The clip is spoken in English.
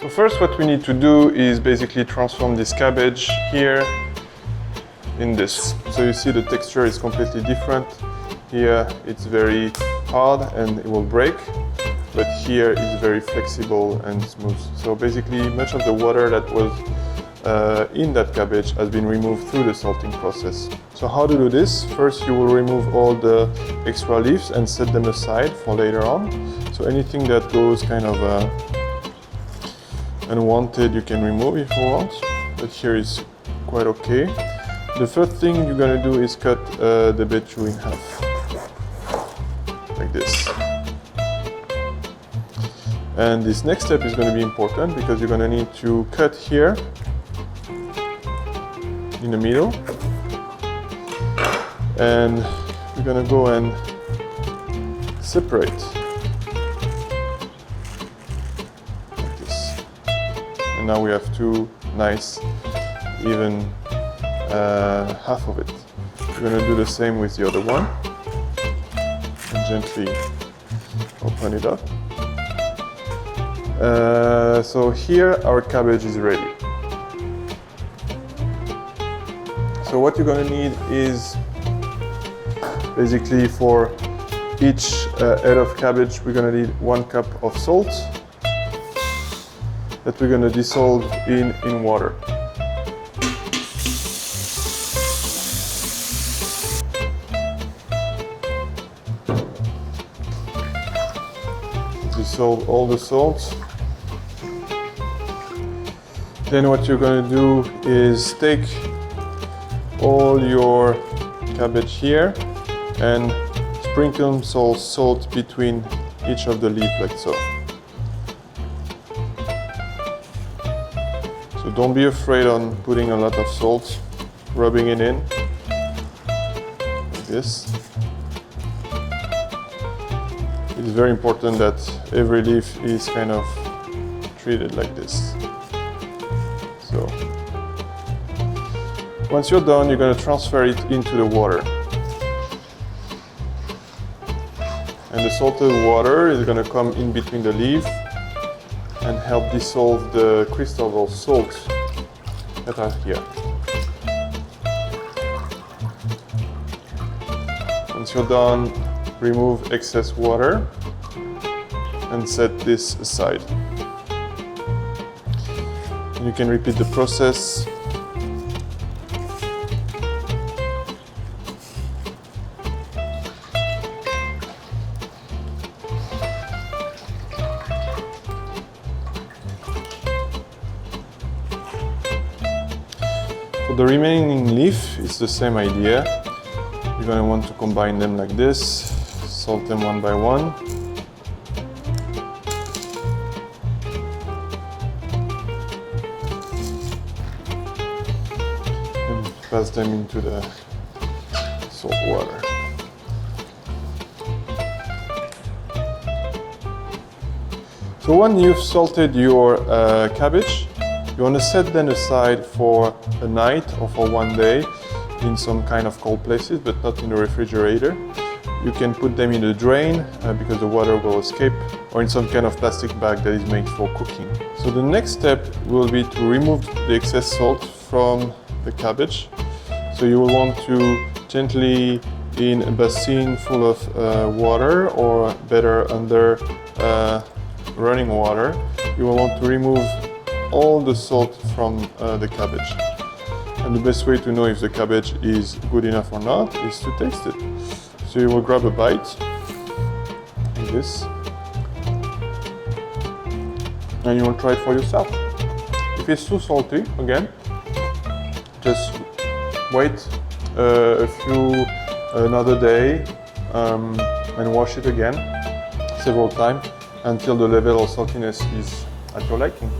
So first what we need to do is basically transform this cabbage here in this. So you see the texture is completely different. Here it's very hard and it will break, but here it's very flexible and smooth. So basically much of the water that was in that cabbage has been removed through the salting process. So how to do this? First you will remove all the extra leaves and set them aside for later on. So anything that goes kind of unwanted you can remove if you want, but here is quite okay. The first thing you're gonna do is cut the bechu in half, like this. And this next step is going to be important because you're going to need to cut here in the middle, and we're going to go and separate like this. And now we have two nice even half of it. We're going to do the same with the other one and gently open it up. So here our cabbage is ready. So what you're going to need is basically for each head of cabbage we're going to need 1 cup of salt that we're going to dissolve in water. Dissolve all the salt. Then what you're going to do is take all your cabbage here and sprinkle some salt between each of the leaves like so. So don't be afraid on putting a lot of salt, rubbing it in like this. It's very important that every leaf is kind of treated like this. So once you're done, you're going to transfer it into the water. And the salted water is going to come in between the leaf and help dissolve the crystals of salt that are here. Once you're done, remove excess water and set this aside. And you can repeat the process. For the remaining leaf, it's the same idea. You're going to want to combine them like this, salt them one by one. And pass them into the salt water. So when you've salted your cabbage, you want to set them aside for a night or for one day in some kind of cold places, but not in the refrigerator. You can put them in the drain because the water will escape, or in some kind of plastic bag that is made for cooking. So the next step will be to remove the excess salt from the cabbage. So you will want to gently, in a basin full of water, or better under running water, you will want to remove all the salt from the cabbage. And the best way to know if the cabbage is good enough or not is to taste it. So you will grab a bite, like this, and you will try it for yourself. If it's too salty, again, just wait another day and wash it again several times until the level of saltiness is at your liking.